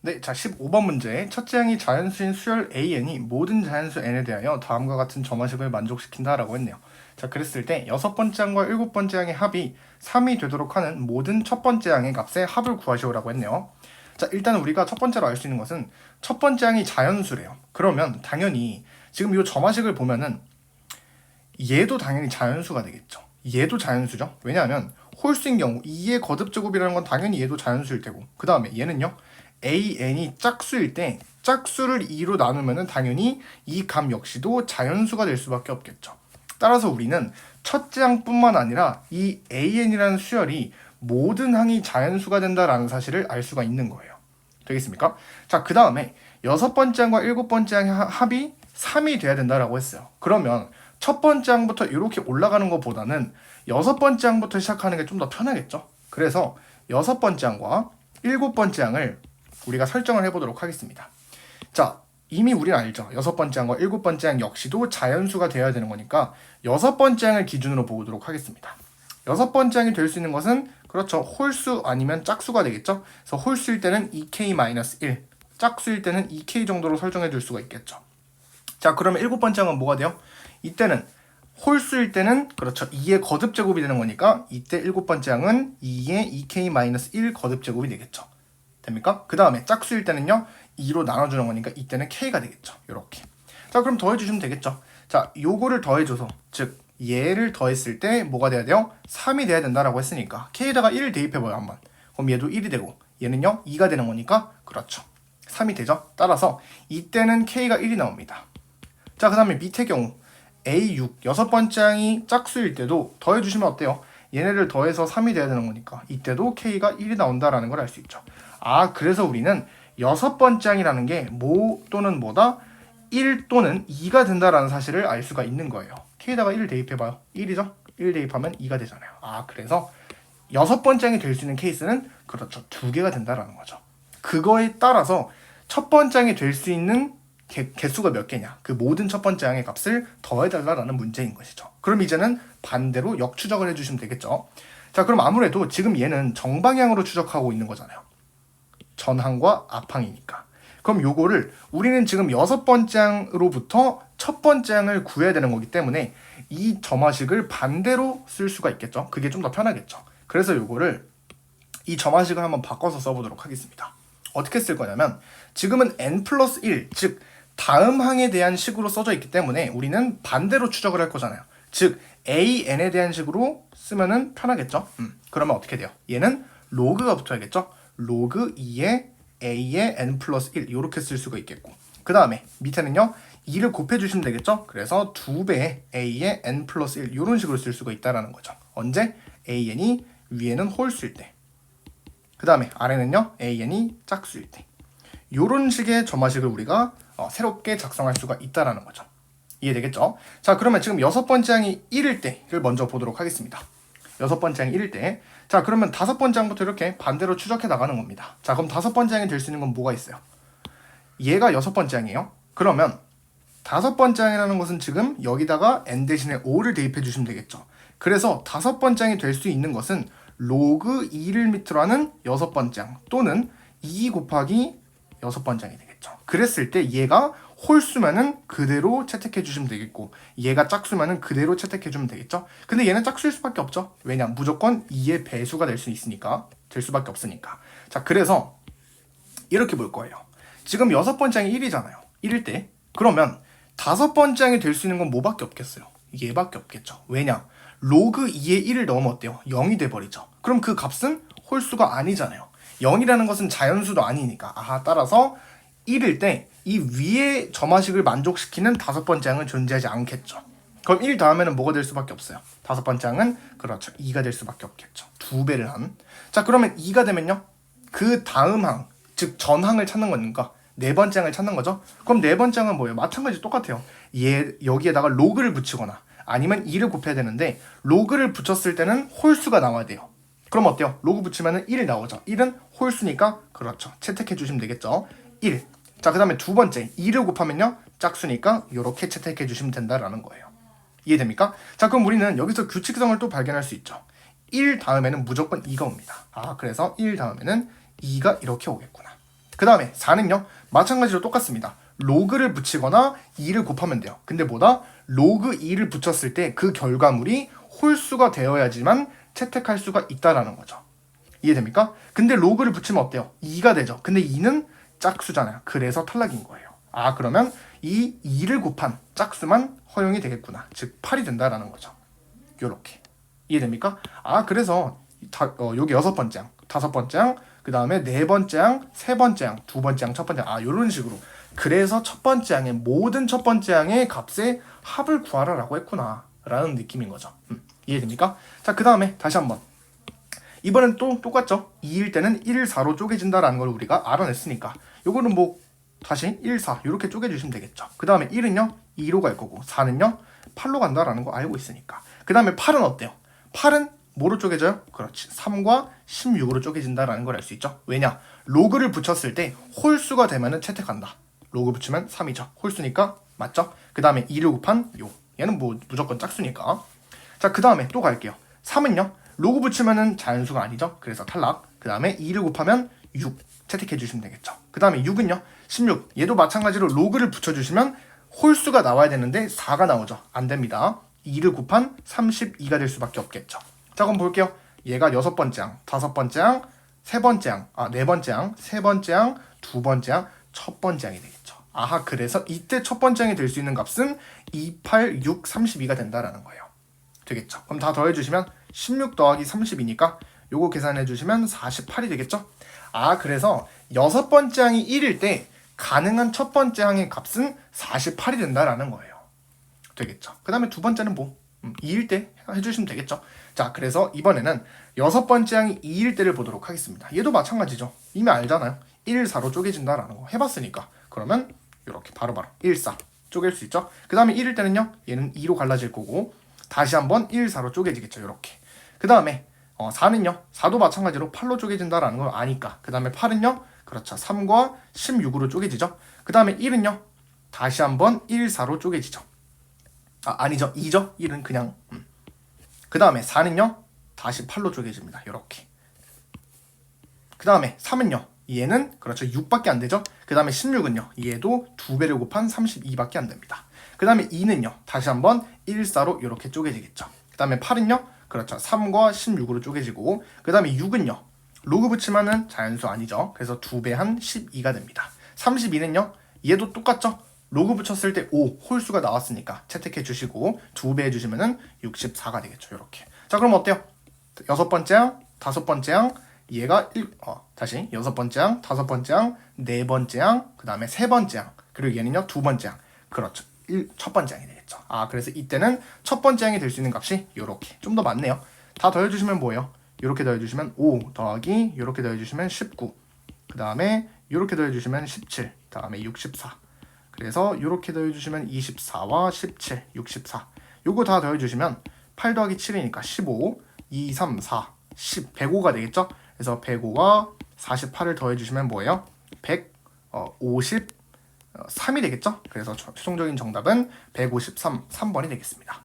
네, 자 15번 문제. 첫째 항이 자연수인 수열 AN이 모든 자연수 N에 대하여 다음과 같은 점화식을 만족시킨다라고 했네요. 자, 그랬을 때 여섯 번째 항과 일곱 번째 항의 합이 3이 되도록 하는 모든 첫 번째 항의 값의 합을 구하시오라고 했네요. 자, 일단 우리가 첫 번째로 알 수 있는 것은 첫 번째 항이 자연수래요. 그러면 당연히 지금 이 점화식을 보면은 얘도 당연히 자연수가 되겠죠. 얘도 자연수죠. 왜냐하면 홀수인 경우 2의 거듭제곱이라는 건 당연히 얘도 자연수일 테고, 그 다음에 얘는요 AN이 짝수일 때 짝수를 2로 나누면 당연히 이 값 역시도 자연수가 될 수밖에 없겠죠. 따라서 우리는 첫째 항뿐만 아니라 이 AN이라는 수열이 모든 항이 자연수가 된다라는 사실을 알 수가 있는 거예요. 되겠습니까? 자, 그 다음에 여섯 번째 항과 일곱 번째 항의 합이 3이 돼야 된다라고 했어요. 그러면 첫 번째 항부터 이렇게 올라가는 것보다는 여섯 번째 항부터 시작하는 게 좀 더 편하겠죠. 그래서 여섯 번째 항과 일곱 번째 항을 우리가 설정을 해보도록 하겠습니다. 자, 이미 우리는 알죠. 여섯 번째 항과 일곱 번째 항 역시도 자연수가 되어야 되는 거니까 여섯 번째 항을 기준으로 보도록 하겠습니다. 여섯 번째 항이 될 수 있는 것은 그렇죠. 홀수 아니면 짝수가 되겠죠. 그래서 홀수일 때는 2k-1, 짝수일 때는 2k 정도로 설정해 줄 수가 있겠죠. 자, 그러면 일곱 번째 항은 뭐가 돼요? 이때는 홀수일 때는 그렇죠. 2의 거듭제곱이 되는 거니까 이때 일곱 번째 항은 2의 2k-1 거듭제곱이 되겠죠. 됩니까? 그 다음에 짝수일 때는요 2로 나눠주는 거니까 이때는 k가 되겠죠. 요렇게. 자, 그럼 더해주시면 되겠죠. 자, 요거를 더해줘서 즉 얘를 더했을 때 뭐가 돼야 돼요? 3이 돼야 된다라고 했으니까 k에다가 1을 대입해봐요 한번. 그럼 얘도 1이 되고 얘는요 2가 되는 거니까 그렇죠. 3이 되죠. 따라서 이때는 k가 1이 나옵니다. 자, 그 다음에 밑의 경우 A6 여섯 번째 항이 짝수일 때도 더해주시면 어때요? 얘네를 더해서 3이 돼야 되는 거니까 이때도 k가 1이 나온다라는 걸 알 수 있죠. 아, 그래서 우리는 여섯 번째 항이라는 게 뭐 또는 뭐다? 1 또는 2가 된다라는 사실을 알 수가 있는 거예요. k에다가 1을 대입해봐요. 1이죠? 1 대입하면 2가 되잖아요. 아, 그래서 여섯 번째 항이 될 수 있는 케이스는 그렇죠. 2개가 된다라는 거죠. 그거에 따라서 첫 번째 항이 될 수 있는 개수가 몇 개냐, 그 모든 첫 번째 항의 값을 더해달라는 문제인 것이죠. 그럼 이제는 반대로 역추적을 해주시면 되겠죠. 자, 그럼 아무래도 지금 얘는 정방향으로 추적하고 있는 거잖아요. 전항과 앞항이니까. 그럼 요거를 우리는 지금 여섯 번째 항으로부터 첫 번째 항을 구해야 되는 거기 때문에 이 점화식을 반대로 쓸 수가 있겠죠. 그게 좀 더 편하겠죠. 그래서 요거를 이 점화식을 한번 바꿔서 써보도록 하겠습니다. 어떻게 쓸 거냐면 지금은 n 플러스 1, 즉 다음 항에 대한 식으로 써져 있기 때문에 우리는 반대로 추적을 할 거잖아요. 즉 an에 대한 식으로 쓰면은 편하겠죠. 그러면 어떻게 돼요? 얘는 로그가 붙어야겠죠. 로그 2의 a의 n 플러스 1 이렇게 쓸 수가 있겠고, 그 다음에 밑에는요 2를 곱해주시면 되겠죠. 그래서 2배의 a의 n 플러스 1 이런 식으로 쓸 수가 있다는 거죠. 언제? an이 위에는 홀수일 때, 그 다음에 아래는요 an이 짝수일 때, 이런 식의 점화식을 우리가 새롭게 작성할 수가 있다는 거죠. 이해되겠죠? 자, 그러면 지금 여섯 번째 항이 1일 때를 먼저 보도록 하겠습니다. 여섯 번째 항이 1일 때. 자, 그러면 다섯 번째 항부터 이렇게 반대로 추적해 나가는 겁니다. 자, 그럼 다섯 번째 항이 될 수 있는 건 뭐가 있어요? 얘가 여섯 번째 항이에요. 그러면 다섯 번째 항이라는 것은 지금 여기다가 n 대신에 5를 대입해 주시면 되겠죠. 그래서 다섯 번째 항이 될 수 있는 것은 로그 2를 밑으로 하는 여섯 번째 항 또는 2 곱하기 여섯 번째 항이 되겠죠. 그랬을 때 얘가 홀수면은 그대로 채택해 주시면 되겠고 얘가 짝수면은 그대로 채택해 주면 되겠죠. 근데 얘는 짝수일 수밖에 없죠. 왜냐? 무조건 2의 배수가 될 수 있으니까, 될 수밖에 없으니까. 자, 그래서 이렇게 볼 거예요. 지금 여섯 번째 항이 1이잖아요. 1일 때. 그러면 다섯 번째 항이 될 수 있는 건 뭐밖에 없겠어요? 얘밖에 없겠죠. 왜냐? 로그 2에 1을 넣으면 어때요? 0이 돼버리죠. 그럼 그 값은 홀수가 아니잖아요. 0이라는 것은 자연수도 아니니까. 아하, 따라서 1일 때 이 위의 점화식을 만족시키는 다섯 번째 항은 존재하지 않겠죠. 그럼 1 다음에는 뭐가 될 수밖에 없어요? 다섯 번째 항은 그렇죠. 2가 될 수밖에 없겠죠. 2배를 한. 자, 그러면 2가 되면요. 그 다음 항, 즉 전항을 찾는 거니까 네 번째 항을 찾는 거죠. 그럼 네 번째 항은 뭐예요? 마찬가지 똑같아요. 여기에다가 로그를 붙이거나 아니면 2를 곱해야 되는데 로그를 붙였을 때는 홀수가 나와야 돼요. 그럼 어때요? 로그 붙이면 1이 나오죠. 1은 홀수니까 그렇죠. 채택해 주시면 되겠죠. 1. 자, 그 다음에 두 번째 2를 곱하면요 짝수니까 이렇게 채택해 주시면 된다라는 거예요. 이해됩니까? 자, 그럼 우리는 여기서 규칙성을 또 발견할 수 있죠. 1 다음에는 무조건 2가 옵니다. 아, 그래서 1 다음에는 2가 이렇게 오겠구나. 그 다음에 4는요. 마찬가지로 똑같습니다. 로그를 붙이거나 2를 곱하면 돼요. 근데 뭐다? 로그 2를 붙였을 때 그 결과물이 홀수가 되어야지만 채택할 수가 있다라는 거죠. 이해됩니까? 근데 로그를 붙이면 어때요? 2가 되죠. 근데 2는 짝수잖아요. 그래서 탈락인 거예요. 아, 그러면 이 2를 곱한 짝수만 허용이 되겠구나. 즉 8이 된다라는 거죠. 요렇게. 이해됩니까? 아, 그래서 여기 6번째 항, 5번째 항, 그 다음에 4번째 항, 3번째 항, 2번째 항, 첫 번째 항. 아, 요런 식으로. 그래서 첫 번째 항의 모든 첫 번째 항의 값의 합을 구하라라고 했구나 라는 느낌인 거죠. 이해됩니까? 자, 그 다음에 다시 한번. 이번엔 또 똑같죠? 2일 때는 1, 4로 쪼개진다라는 걸 우리가 알아냈으니까 요거는 뭐 다시 1, 4 이렇게 쪼개주시면 되겠죠. 그 다음에 1은요 2로 갈 거고 4는요 8로 간다라는 거 알고 있으니까. 그 다음에 8은 어때요? 8은 뭐로 쪼개져요? 그렇지, 3과 16으로 쪼개진다라는 걸 알 수 있죠. 왜냐? 로그를 붙였을 때 홀수가 되면은 채택한다. 로그 붙이면 3이죠. 홀수니까 맞죠? 그 다음에 2를 곱한 요, 얘는 뭐 무조건 짝수니까. 자, 그 다음에 또 갈게요. 3은요 로그 붙이면은 자연수가 아니죠. 그래서 탈락. 그 다음에 2를 곱하면 6 채택해 주시면 되겠죠. 그 다음에 6은요 16, 얘도 마찬가지로 로그를 붙여주시면 홀수가 나와야 되는데 4가 나오죠. 안 됩니다. 2를 곱한 32가 될 수밖에 없겠죠. 자, 그럼 볼게요. 얘가 6번째 항, 5번째 항, 3번째 항, 4번째 항, 3번째 항, 2번째 항, 첫 번째 항이 되겠죠. 아하, 그래서 이때 첫 번째 항이 될 수 있는 값은 2, 8, 6, 32가 된다라는 거예요. 되겠죠. 그럼 다 더해주시면 16 더하기 30이니까 요거 계산해주시면 48이 되겠죠. 아, 그래서 6번째 항이 1일 때 가능한 첫 번째 항의 값은 48이 된다라는 거예요. 되겠죠. 그 다음에 두 번째는 뭐 2일 때 해주시면 되겠죠. 자, 그래서 이번에는 6번째 항이 2일 때를 보도록 하겠습니다. 얘도 마찬가지죠. 이미 알잖아요. 1, 4로 쪼개진다라는 거 해봤으니까. 그러면 이렇게 바로바로 1, 4 쪼갤 수 있죠. 그 다음에 1일 때는요 얘는 2로 갈라질 거고 다시 한번 1, 4로 쪼개지겠죠. 이렇게. 그 다음에 4는요 4도 마찬가지로 8로 쪼개진다라는 걸 아니까. 그 다음에 8은요 그렇죠, 3과 16으로 쪼개지죠. 그 다음에 1은요 다시 한번 1, 4로 쪼개지죠. 아니죠, 2죠. 1은 그냥 그 다음에 4는요 다시 8로 쪼개집니다. 이렇게. 그 다음에 3은요 얘는 그렇죠 6밖에 안 되죠. 그 다음에 16은요 얘도 2배를 곱한 32밖에 안 됩니다. 그 다음에 2는요 다시 한번 1, 4로 이렇게 쪼개지겠죠. 그 다음에 8은요 그렇죠 3과 16으로 쪼개지고, 그 다음에 6은요 로그 붙이면은 자연수 아니죠. 그래서 2배 한 12가 됩니다. 32는요 얘도 똑같죠. 로그 붙였을 때 5 홀수가 나왔으니까 채택해 주시고 2배 해주시면은 64가 되겠죠. 이렇게. 자, 그럼 어때요? 6번째 항, 5번째 항, 얘가 다시 6번째 항, 5번째 항, 4번째 항, 그 다음에 3번째 항, 그리고 얘는요 2번째 항. 그렇죠. 첫 번째 항이 되겠죠. 그래서 이때는 첫 번째 항이 될 수 있는 값이 요렇게 좀 더 많네요. 다 더해주시면 뭐예요? 요렇게 더해주시면 5 더하기 요렇게 더해주시면 19, 그 다음에 요렇게 더해주시면 17, 그 다음에 64. 그래서 요렇게 더해주시면 24와 17, 64. 요거 다 더해주시면 8 더하기 7이니까 15, 2, 3, 4, 10, 105가 되겠죠? 그래서 105와 48을 더해주시면 뭐예요? 153이 되겠죠? 그래서 최종적인 정답은 153, 3번이 되겠습니다.